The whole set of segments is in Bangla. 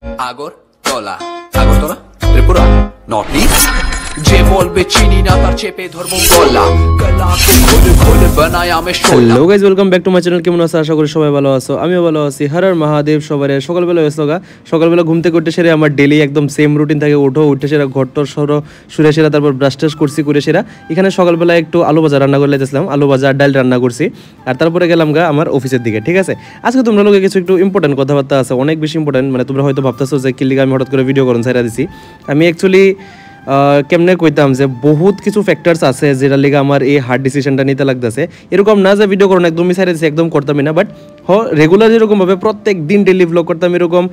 আগরতলা আগরতলা ত্রিপুরা নর্থ ইস্ট যে বলবে চিনি না তার চেপে ধরবো গলা গলাকে খুলে খুলে বানায় আমি hello guys, welcome back to my channel. কেমন আছো? আশা করি সবাই ভালো আছো, আমিও ভালো আছি। হর হর মহাদেব। সকালবেলা হয়েছিল সকালবেলা ঘুম থেকে উঠে সেরে আমার ডেলি একদম সেম রুটিন থাকে। উঠে সেরা ঘরটর সুরে সেরা, তারপর ব্রাশ টাশ করছি, করে সেরা এখানে সকালবেলা একটু আলু ভাজা রান্না করে লাইতেছিলাম, আলু ভাজা ডাল রান্না করছি। আর তারপরে গেলাম আমার অফিসের দিকে। ঠিক আছে, আজকে তোমরা লোকে কিছু একটু ইম্পর্টেন্ট কথাবার্তা আছে, অনেক বেশি ইম্পর্টেন্ট। মানে তোমরা হয়তো ভাবতেছো যে কিল্লিকে আমি হঠাৎ করে ভিডিও করুন ছাইরা দিছি। আমি অ্যাকচুয়ালি কেমনে কইতাম যে বহুত কিছু ফ্যাক্টরস আছে যেটার লিগে আমার এই হার্ড ডিসিশনটা নিতে লাগতেছে। এরকম না যে ভিডিও করুন একদমই ছাইরা দিছি, একদম করতামই না, বাট রেগুলার যেরকমভাবে প্রত্যেক দিন ডেলি ভ্লগ করতাম এরকম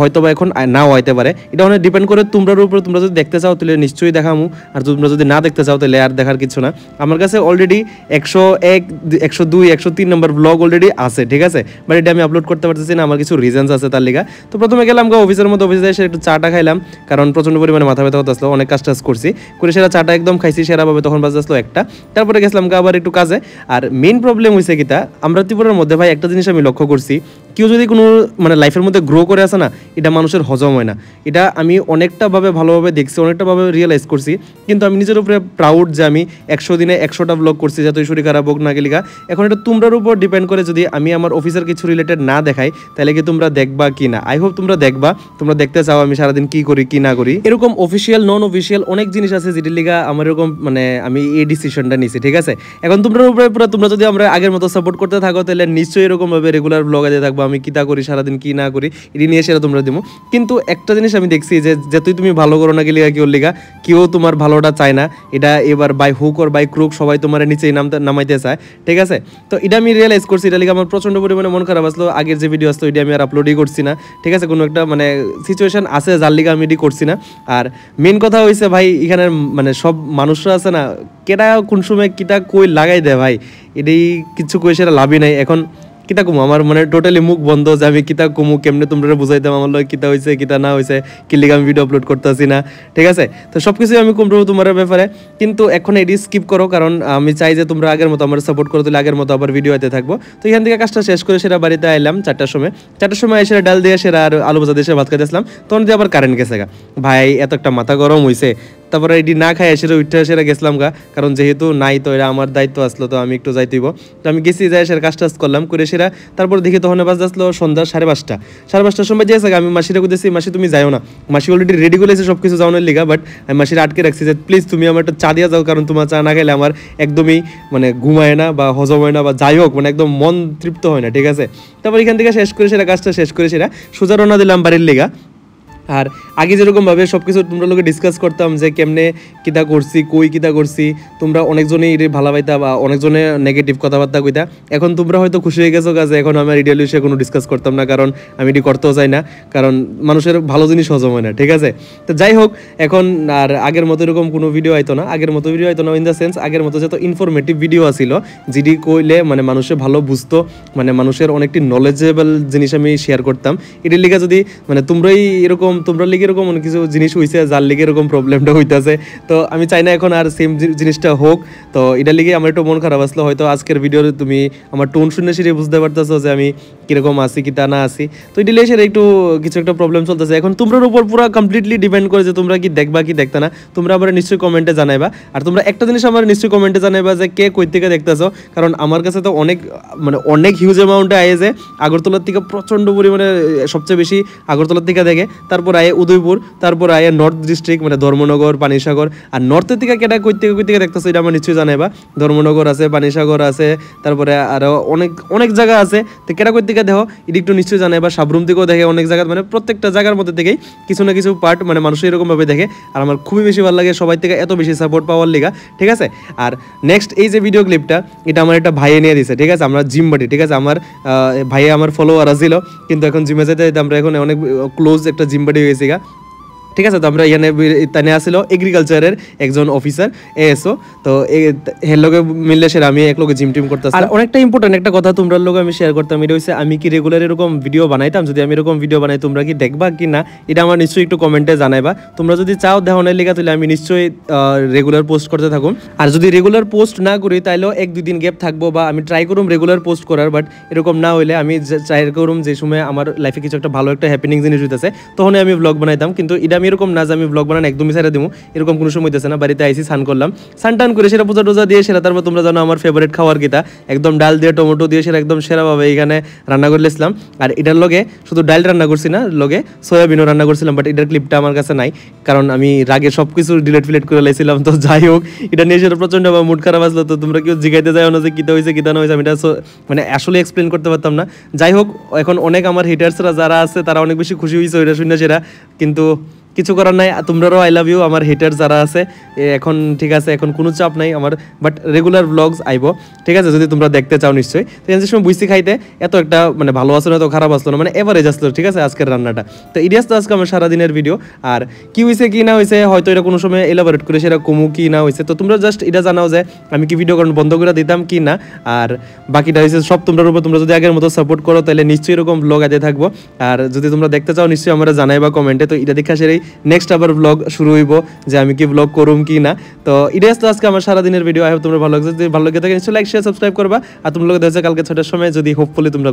হয়তো বা এখন নাও হইতে পারে। এটা অনেক ডিপেন্ড করে তোমরার উপরে। তোমরা যদি দেখতে চাও তাহলে নিশ্চয়ই দেখামু, আর তোমরা যদি না দেখতে চাও তাহলে আর দেখার কিছু না। আমার কাছে অলরেডি 101, 102, 103 নম্বর ব্লগ অলরেডি আছে। ঠিক আছে, বাট এটা আমি আপলোড করতে পারতেছি না, আমার কিছু রিজনস আছে তার লিগা। তো প্রথমে গেলাম অফিসের মধ্যে, অফিসে এসে একটু চাটা খাইলাম, কারণ প্রচণ্ড পরিমাণে মাথা ব্যথা হতে আসলো, অনেক কাজ টাজ করছি, করে সেরা চাটা একদম খাইছি সেরাভাবে। তখন বাজে আসলো 1টা। তারপরে গেছিলাম আবার একটু কাজে। আর মেইন প্রবলেম হয়েছে কিতা, আমরা ত্রিপুরার মধ্যে ভাই একটা জিনিস আমি লক্ষ্য করছি, কেউ যদি কোনো মানে লাইফের মধ্যে গ্রো করে আসে না, এটা মানুষের হজম হয় না। এটা আমি অনেকটাভাবে ভালোভাবে দেখছি, অনেকটাভাবে রিয়েলাইজ করছি। কিন্তু আমি নিজের উপরে প্রাউড যে আমি 100 দিনে 100টা ব্লগ করছি, যাতে শরীর খারাপ হোক না গেলিগা। এখন এটা তোমরার উপর ডিপেন্ড করে, যদি আমি আমার অফিসের কিছু রিলেটেড না দেখাই তাহলে কি তোমরা দেখবা কি না। আই হোপ তোমরা দেখবা, তোমরা দেখতে চাও আমি সারাদিন কি করি কি না করি। এরকম অফিসিয়াল নন অফিসিয়াল অনেক জিনিস আছে যেটির লিগা আমার এরকম মানে আমি এই ডিসিশনটা নিয়েছি। ঠিক আছে, এখন তোমরা উপরে পুরো তোমরা যদি আমরা আগের মতো সাপোর্ট করতে থাকো তাহলে নিশ্চয়ই এরকমভাবে রেগুলার ব্লগ দিয়ে থাকবো আমি কিতা করি সারাদিন কি না করি, এটি নিয়ে সেটা তোমরা দিব। কিন্তু একটা জিনিস আমি দেখছি যে যতই তুমি ভালো করো না গেলিগা কেউ লিগা, কেউ তোমার ভালোটা চায় না। এটা এবার by hook or by crook সবাই তোমার নিচেই নামাইতে চায়। ঠিক আছে, তো এটা আমি রিয়েলাইজ করছি। এটা লিগা আমার প্রচণ্ড পরিমাণে মন খারাপ আসলো। আগের যে ভিডিও আসতো এটা আমি আর আপলোডই করছি না। ঠিক আছে, কোনো একটা মানে সিচুয়েশন আছে যার লিগা আমি এটি করছি না। আর মেন কথা হয়েছে ভাই, এখানের মানে সব মানুষরা আছে না, কেটা কোন সময় কিটা কই লাগাই দেয় ভাই, এটাই কিছু কই সেটা লাভই নাই। এখন কিতা কমু, আমার মানে টোটালি মুখ বন্ধ যে আমি কিতা কমু, কেমনে তোমরা বুঝাইতাম আমার লোক কিতা হয়েছে কিতা না হয়েছে, কি লিগে আমি ভিডিও আপলোড করতেছি না। ঠিক আছে, তো সব কিছুই আমি কমবো তোমার ব্যাপারে, কিন্তু এখন এটি স্কিপ করো, কারণ আমি চাই যে তোমরা আগের মতো আমার সাপোর্ট করো, তাহলে আগের মতো আবার ভিডিও হতে থাকবো। তো এখান থেকে কাজটা শেষ করে সেটা বাড়িতে আইলাম 4টার সময় এসে ডাল দিয়ে সেরা আর আলু ভাজা দিয়ে ভাত খাইতেছিলাম। তখন দিয়ে আবার কারেন্ট গেছে ভাই, এত একটা মাথা গরম হয়েছে। তারপরে এটি না খাই এসে উঠে এসে গেছিলাম কারণ যেহেতু নাই তো এটা আমার দায়িত্ব আসলো, তো আমি একটু যাইতেইব। তো আমি গেছি, যাই এসে কাজ টাজ করলাম, করে সেরা তারপর দেখি তখন বাজে আসলো সন্ধ্যা 5:30 সময় যেয়েছে। আমি মাসিরা কইতেছি মাসি তুমি যাও না, মাসি অলরেডি রেডি করে সব কিছু যাওয়ানোর লিগা, বাট আমি মাসিরা আটকে রাখছি যে প্লিজ তুমি আমার একটা চা দিয়ে যাও, কারণ তোমার চা না খেলে আমার একদমই মানে ঘুমায় না বা হজম হয় না, বা যাই হোক মানে একদম মন তৃপ্ত হয় না। ঠিক আছে, তারপর এখান থেকে শেষ করে সেরা কাজটা শেষ করে সেরা সোজা রওনা দিলাম বাড়ির লিগা। আর আগে যেরকমভাবে সব কিছু তোমরা লোকে ডিসকাস করতাম যে কেমনে কিতা করছি, কই কিতা করছি, তোমরা অনেকজনেই এটা ভালো পাইতা বা অনেকজনে নেগেটিভ কথাবার্তা কইতা। এখন তোমরা হয়তো খুশি হয়ে গেছো যে এখন আমার ইডিয়ালি সে কোনো ডিসকাস করতাম না, কারণ আমি এটি করতেও চাই না, কারণ মানুষের ভালো জিনিস হজম হয় না। ঠিক আছে, তো যাই হোক, এখন আর আগের মতো এরকম কোনো ভিডিও আইতো না, ইন দ্য সেন্স আগের মতো যত ইনফরমেটিভ ভিডিও আসিল, যেটি কইলে মানে মানুষের ভালো বুঝতো, মানে মানুষের অনেকটি নলেজেবল জিনিস আমি শেয়ার করতাম। এটির লিগে যদি মানে তোমরাই এরকম তোমরা লিগে এরকম অনেক কিছু জিনিস হয়েছে যার লিগে এরকম প্রবলেমটা হইতেছে, তো আমি চাই না এখন আর সেম জিনিসটা হোক। তো এটার লিগে আমার একটু মন খারাপ আসলো। হয়তো আজকের ভিডিওতে তুমি আমার টোন শুনে সেটা বুঝতে পারতেছো যে আমি কিরকম আছি কি তা না আছি। তো এটা লিগে সেটা একটু কিছু একটা প্রবলেম চলতেছে। এখন তোমরার উপর পুরো কমপ্লিটলি ডিপেন্ড করে যে তোমরা কি দেখবা কি দেখতে না। তোমরা আবার নিশ্চয়ই কমেন্টে জানাইবা, আর তোমরা একটা জিনিস আমার নিশ্চয়ই কমেন্টে জানাইবা যে কে কই থেকে দেখতেছো, কারণ আমার কাছে তো অনেক হিউজ অ্যামাউন্টে আয়ে যে আগরতলার থেকে প্রচণ্ড পরিমাণে সবচেয়ে বেশি আগরতলার থেকে দেখে, তারপর আয়ে উদয়পুর, তারপর আয়ে নর্থ ডিস্ট্রিক্ট মানে ধর্মনগর, পানিসাগর। আর নর্থের থেকে কেটা কই থেকে দেখতেছো এটা আমার নিশ্চয়ই জানাইবা। ধর্মনগর আছে, পানিসাগর আছে, তারপরে আরও অনেক জায়গা আছে। তো কেটা কই থেকে দেখো এটি একটু নিশ্চয়ই জানাইবা। সাবরুম থেকেও দেখে অনেক জায়গা, মানে প্রত্যেকটা জায়গার মধ্যে থেকেই কিছু না কিছু পার্ট মানে মানুষ এরকমভাবে দেখে। আর আমার খুবই বেশি ভালো লাগে সবাই থেকে এত বেশি সাপোর্ট পাওয়ার লিগা। ঠিক আছে, আর নেক্সট এই যে ভিডিও ক্লিপটা, এটা আমার একটা ভাইয়ে নিয়ে দিছে। ঠিক আছে, আমরা জিম বাটি। ঠিক আছে, আমার ভাইয়ে আমার ফলোয়ার ছিল, কিন্তু এখন জিমে যেতে আমরা এখন অনেক ক্লোজ একটা জিম বাটি হয়েছি ঠিক আছে। তো আমরা এখানে তানে আসছিল এগ্রিকালচারের একজন অফিসার এএসও, তো হের লগে মিললে সেটা আমি এক লগে জিম টিম করতেছি। আর অনেকটা ইম্পর্টেন্ট একটা কথা তোমরা লোক আমি শেয়ার করতাম, এটা হচ্ছে আমি কি রেগুলার এরকম ভিডিও বানাইতাম, যদি আমি এরকম ভিডিও বানাই তোমরা কি দেখবা কি না, এটা আমার নিশ্চয়ই একটু কমেন্টে জানাইবা। তোমরা যদি চাও দেখানোর লেখা তাহলে আমি নিশ্চয়ই রেগুলার পোস্ট করতে থাকুন। আর যদি রেগুলার পোস্ট না করি তাহলেও 1-2 দিন গ্যাপ থাকবো, বা আমি ট্রাই করুম রেগুলার পোস্ট করার। বাট এরকম না হইলে আমি ট্রাই করুম যে সময় আমার লাইফে কিছু একটা ভালো একটা হ্যাপেনিং জিনিস হইতেছে তখনই আমি ব্লগ বানাইতাম। কিন্তু এটা আমি এরকম না যে আমি ব্লগ বানান একদমই ছেড়ে দিব, এরকম কোনো সময় হইতেছে না। বাড়িতে আইসি, স্নান করলাম, স্নান টান করে সেরা পূজা টোজা দিয়ে সেরা, তারপর তোমরা জানো আমার ফেভারিট খাওয়ার কিতা, একদম ডাল দিয়ে টমেটো দিয়ে সেরা একদম সেরাভাবে এখানে রান্না করলেছিলাম। আর এটার লগে শুধু ডাল রান্না করছি না, লগে সয়াবিনও রান্না করছিলাম, বাট এটার ক্লিপটা আমার কাছে নাই, কারণ আমি রাগে সব কিছু ডিলেট ফিলেট করে লাইছিলাম। তো যাই হোক, এটা নিয়ে সেটা প্রচন্ড আমার মুড খারাপ আসলো। তো তোমরা কেউ জিগাইতে যাও না যে কিতা হয়েছে কিতা না হয়েছে, আমি এটা মানে আসলে এক্সপ্লেন করতে পারতাম না। যাই হোক, এখন অনেক আমার হিটার্সরা যারা আছে তারা অনেক বেশি খুশি হয়েছে ওইটা শুনে সেরা, কিন্তু কিছু করার নাই। তোমরাও আই লাভ ইউ আমার হেটার যারা আছে। এখন ঠিক আছে, এখন কোনো চাপ নাই আমার, বাট রেগুলার ব্লগস আইব, ঠিক আছে, যদি তোমরা দেখতে চাও নিশ্চয়ই। তো এই সময় বুঝছি খাইতে এত একটা মানে ভালো আসলো না, তো খারাপ আসলো না, মানে এভারেজ আসলো, ঠিক আছে আজকের রান্নাটা। তো ইডিয়াস তো আজকে আমার সারাদিনের ভিডিও, আর কি হয়েছে কি না হয়েছে হয়তো এটা কোনো সময় এলাবোরেট করে সেটা কমু কি না হয়েছে, তো তোমরা জাস্ট এটা জানাও যে আমি কি ভিডিও করানো বন্ধ করে দিতাম কি না। আর বাকিটা হয়েছে সব তোমরার উপর, তোমরা যদি আগের মতো সাপোর্ট করো তাহলে নিশ্চয়ই এরকম ব্লগ আজে থাকবো। আর যদি তোমরা দেখতে চাও নিশ্চয়ই আমরা জানাইবা কমেন্টে। তো এটা দেখা সেটাই নেক্সট আবার ব্লগ শুরু হইব যে আমি কি ব্লগ করুম কি না। তো এটাই তো আজকে আমার সারাদিনের ভিডিও। আই হোপ তোমরা ভালো লাগছে, যদি ভালো লাগে থাকে নিশ্চয়ই লাইক শেয়ার সাবস্ক্রাইব করবা। আর তোমরা লোক দেখা কালকে 6টার সময়, যদি হোপফুলি তোমরা